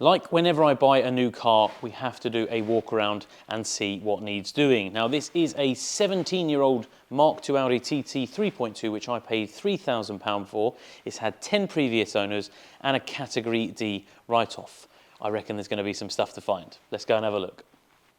Like whenever I buy a new car, we have to do a walk around and see what needs doing. Now this is a 17-year-old Mark II Audi TT 3.2, which I paid £3,000 for. It's had 10 previous owners and a Category D write-off. I reckon there's going to be some stuff to find. Let's go and have a look.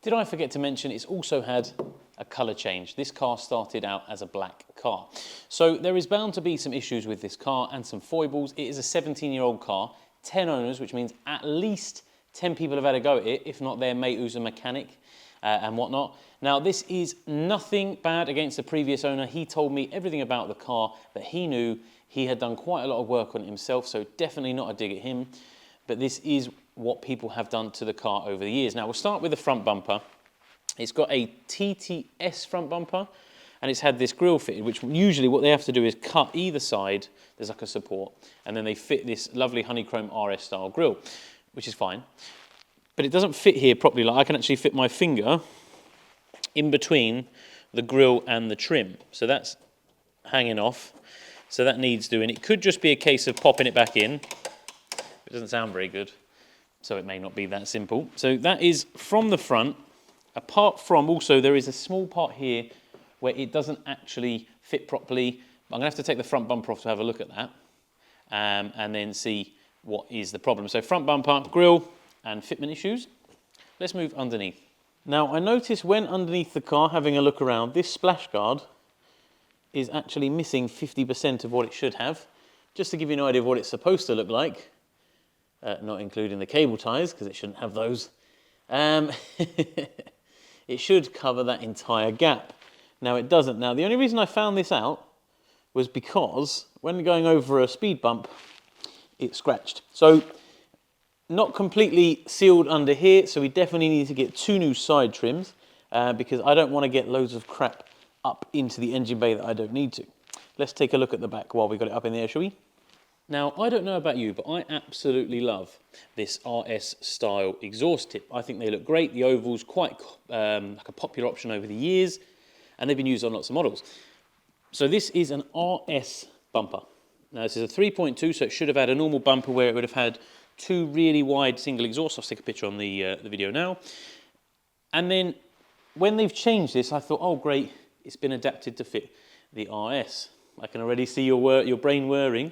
Did I forget to mention it's also had a colour change? This car started out as a black car. So there is bound to be some issues with this car and some foibles. It is a 17-year-old car. 10 owners, which means at least 10 people have had a go at it, if not their mate who's a mechanic and whatnot. Now, this is nothing bad against the previous owner. He told me everything about the car that he knew. He had done quite a lot of work on it himself, so definitely not a dig at him. But this is what people have done to the car over the years. Now, we'll start with the front bumper. It's got a TTS front bumper, and it's had this grille fitted, which usually what they have to do is cut either side. There's like a support, and then they fit this lovely honeycomb RS style grille, which is fine. But it doesn't fit here properly. Like I can actually fit my finger in between the grille and the trim. So that's hanging off. So that needs doing. It could just be a case of popping it back in. It doesn't sound very good, so it may not be that simple. So that is from the front. Apart from, also, there is a small part here where it doesn't actually fit properly. I'm going to have to take the front bumper off to have a look at that and then see what is the problem. So front bumper, grille and fitment issues. Let's move underneath. Now I noticed when underneath the car having a look around, this splash guard is actually missing 50% of what it should have. Just to give you an idea of what it's supposed to look like, not including the cable ties because it shouldn't have those. It should cover that entire gap. Now it doesn't. Now the only reason I found this out was because when going over a speed bump, it scratched. So not completely sealed under here, so we definitely need to get 2 new side trims because I don't want to get loads of crap up into the engine bay that I don't need to. Let's take a look at the back while we got it up in the air, shall we? Now, I don't know about you, but I absolutely love this RS style exhaust tip. I think they look great. The oval's quite like a popular option over the years, and they've been used on lots of models. So this is an RS bumper. Now this is a 3.2, so it should have had a normal bumper where it would have had 2 really wide single exhausts. I'll stick a picture on the video now. And then when they've changed this, I thought, oh great, it's been adapted to fit the RS. I can already see your brain whirring.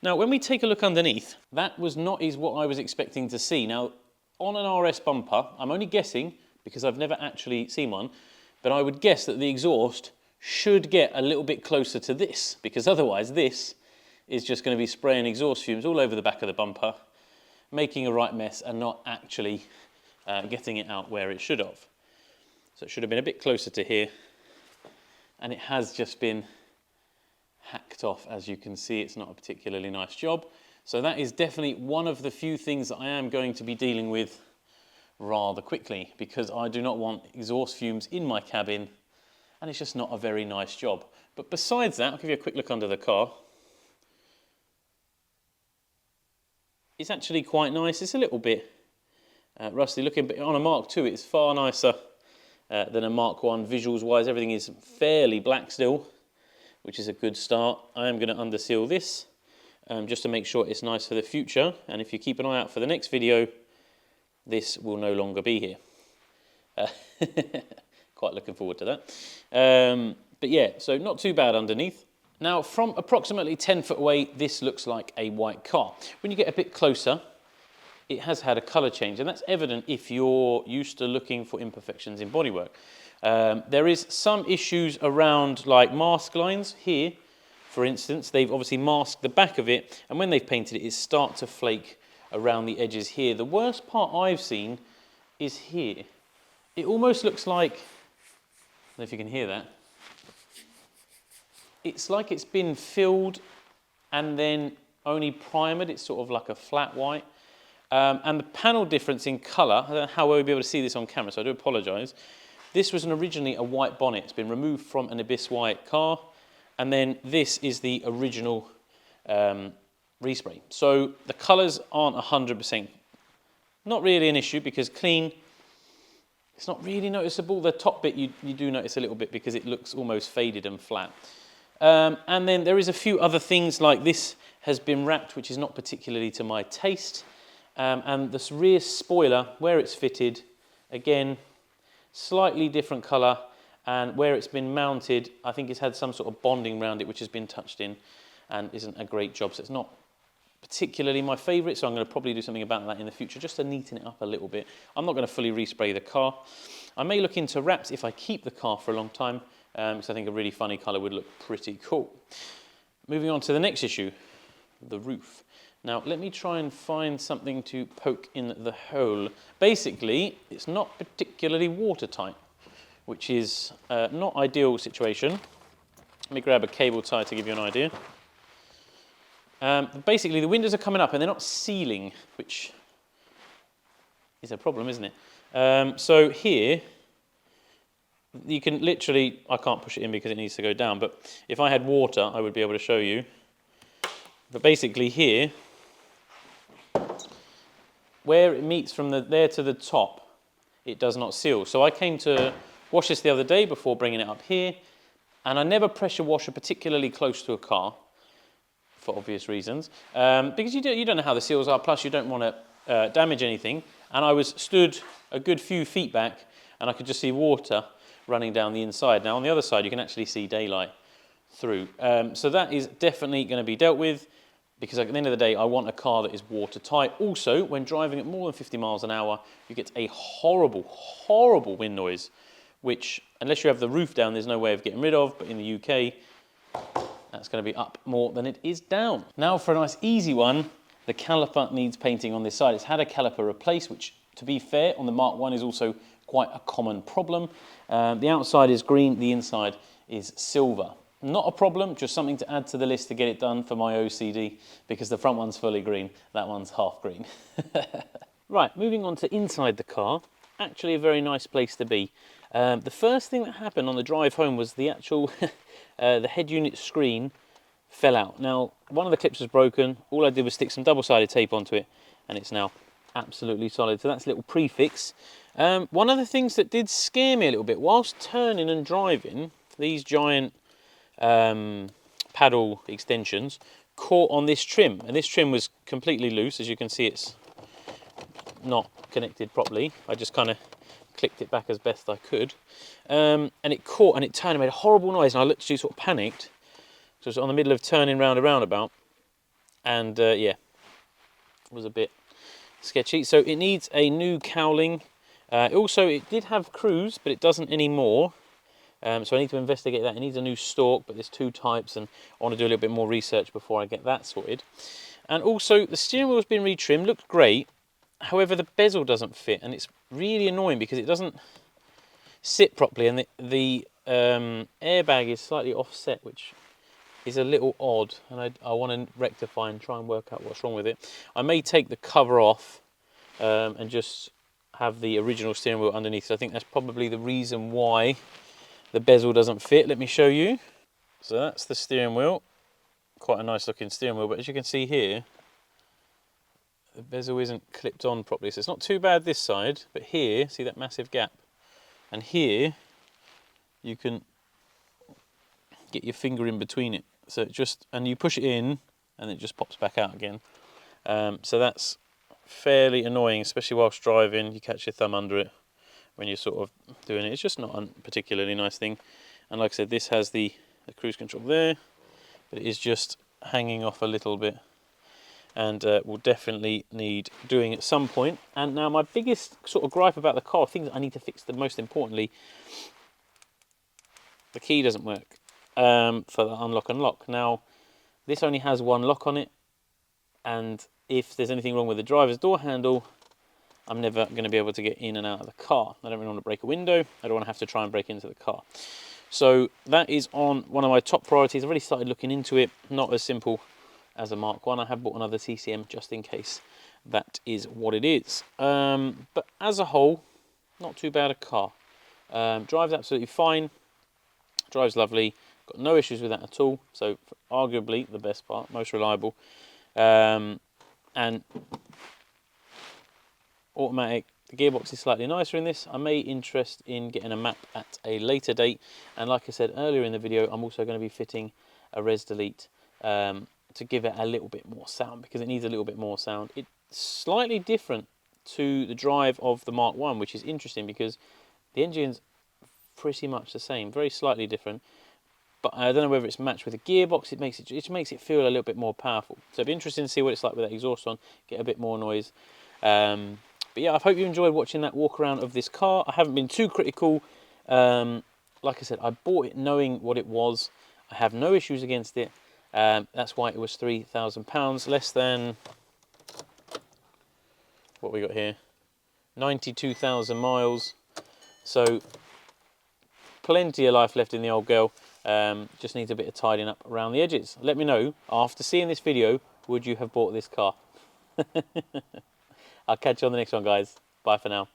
Now when we take a look underneath, that was not what I was expecting to see. Now on an RS bumper, I'm only guessing because I've never actually seen one, but I would guess that the exhaust should get a little bit closer to this, because otherwise this is just going to be spraying exhaust fumes all over the back of the bumper, making a right mess and not actually getting it out where it should have. So it should have been a bit closer to here, and it has just been hacked off. As you can see, it's not a particularly nice job. So that is definitely one of the few things that I am going to be dealing with rather quickly, because I do not want exhaust fumes in my cabin, and it's just not a very nice job. But besides that, I'll give you a quick look under the car. It's actually quite nice. It's a little bit rusty looking, but on a Mark II it's far nicer than a Mark I visuals wise. Everything is fairly black still, which is a good start. I am going to underseal this just to make sure it's nice for the future, and if you keep an eye out for the next video, this will no longer be here. Quite looking forward to that. But yeah, so not too bad underneath. Now, from approximately 10 foot away, this looks like a white car. When you get a bit closer, it has had a colour change, and that's evident if you're used to looking for imperfections in bodywork. There is some issues around like mask lines here, for instance. They've obviously masked the back of it, and when they've painted it, it starts to flake around the edges here. The worst part I've seen is here. It almost looks like, I don't know if you can hear that, it's like it's been filled and then only primered. It's sort of like a flat white. And the panel difference in colour, I don't know how well you'll be able to see this on camera, so I do apologise. This was originally a white bonnet. It's been removed from an Abyss white car, and then this is the original respray. So the colours aren't 100%. Not really an issue because clean, it's not really noticeable. The top bit you do notice a little bit because it looks almost faded and flat. And then there is a few other things, like this has been wrapped, which is not particularly to my taste. And this rear spoiler, where it's fitted, again, slightly different colour, and where it's been mounted, I think it's had some sort of bonding around it which has been touched in and isn't a great job. So it's not particularly my favourite, so I'm going to probably do something about that in the future just to neaten it up a little bit. I'm not going to fully respray the car. I may look into wraps if I keep the car for a long time, because I think a really funny colour would look pretty cool. Moving on to the next issue, the roof. Now let me try and find something to poke in the hole. Basically, it's not particularly watertight, which is not ideal situation. Let me grab a cable tie to give you an idea. Basically, the windows are coming up and they're not sealing, which is a problem, isn't it? So here, you can literally, I can't push it in because it needs to go down, but if I had water, I would be able to show you. But basically here, where it meets from there to the top, it does not seal. So I came to wash this the other day before bringing it up here, and I never pressure wash a particularly close to a car, for obvious reasons, because you don't know how the seals are, plus you don't want to damage anything. And I was stood a good few feet back, and I could just see water running down the inside. Now on the other side you can actually see daylight through. So that is definitely going to be dealt with, because at the end of the day I want a car that is watertight. Also, when driving at more than 50 miles an hour, you get a horrible, horrible wind noise, which unless you have the roof down there's no way of getting rid of, but in the UK that's going to be up more than it is down. Now for a nice easy one, the caliper needs painting on this side. It's had a caliper replaced, which to be fair on the Mark 1 is also quite a common problem. The outside is green, the inside is silver. Not a problem, just something to add to the list to get it done for my OCD, because the front one's fully green, that one's half green. Right, moving on to inside the car, actually a very nice place to be. The first thing that happened on the drive home was the actual the head unit screen fell out. Now, one of the clips was broken. All I did was stick some double-sided tape onto it, and it's now absolutely solid. So that's a little prefix. One of the things that did scare me a little bit, whilst turning and driving, these giant paddle extensions caught on this trim, and this trim was completely loose. As you can see, it's not connected properly. I just kind of clicked it back as best I could, and it caught and it turned and made a horrible noise, and I literally sort of panicked. So I was on the middle of turning round a roundabout, and yeah, it was a bit sketchy. So it needs a new cowling. Also, it did have cruise, but it doesn't anymore. So I need to investigate that. It needs a new stalk, but there's two types, and I want to do a little bit more research before I get that sorted. And also, the steering wheel's been retrimmed, looks great. However, the bezel doesn't fit, and it's really annoying because it doesn't sit properly, and the airbag is slightly offset, which is a little odd, and I want to rectify and try and work out what's wrong with it. I may take the cover off and just have the original steering wheel underneath. So I think that's probably the reason why the bezel doesn't fit. Let me show you. So that's the steering wheel. Quite a nice looking steering wheel, but as you can see here, the bezel isn't clipped on properly. So it's not too bad this side, but here, see that massive gap? And here, you can get your finger in between it. So it just, and you push it in, and it just pops back out again. So that's fairly annoying, especially whilst driving. You catch your thumb under it when you're sort of doing it. It's just not a particularly nice thing. And like I said, this has the cruise control there, but it is just hanging off a little bit, and will definitely need doing at some point. And now my biggest sort of gripe about the car, things I need to fix the most importantly, the key doesn't work for the unlock and lock. Now this only has one lock on it, and if there's anything wrong with the driver's door handle, I'm never going to be able to get in and out of the car. I don't really want to break a window. I don't want to have to try and break into the car. So that is on one of my top priorities. I've already started looking into it. Not as simple as a Mark 1. I have bought another TCM just in case that is what it is. But as a whole, not too bad a car. Drives absolutely fine. Drives lovely. Got no issues with that at all. So arguably the best part, most reliable. And automatic. The gearbox is slightly nicer in this. I may interest in getting a map at a later date, and like I said earlier in the video, I'm also going to be fitting a res delete to give it a little bit more sound, because it needs a little bit more sound. It's slightly different to the drive of the Mark 1, which is interesting because the engine's pretty much the same, very slightly different. But I don't know whether it's matched with a gearbox. It makes it feel a little bit more powerful. So it'd be interesting to see what it's like with that exhaust on, get a bit more noise. But yeah, I hope you enjoyed watching that walk around of this car. I haven't been too critical. Like I said, I bought it knowing what it was. I have no issues against it. That's why it was £3,000, less than what we got here, 92,000 miles. So plenty of life left in the old girl. Just needs a bit of tidying up around the edges. Let me know, after seeing this video, would you have bought this car? I'll catch you on the next one, guys. Bye for now.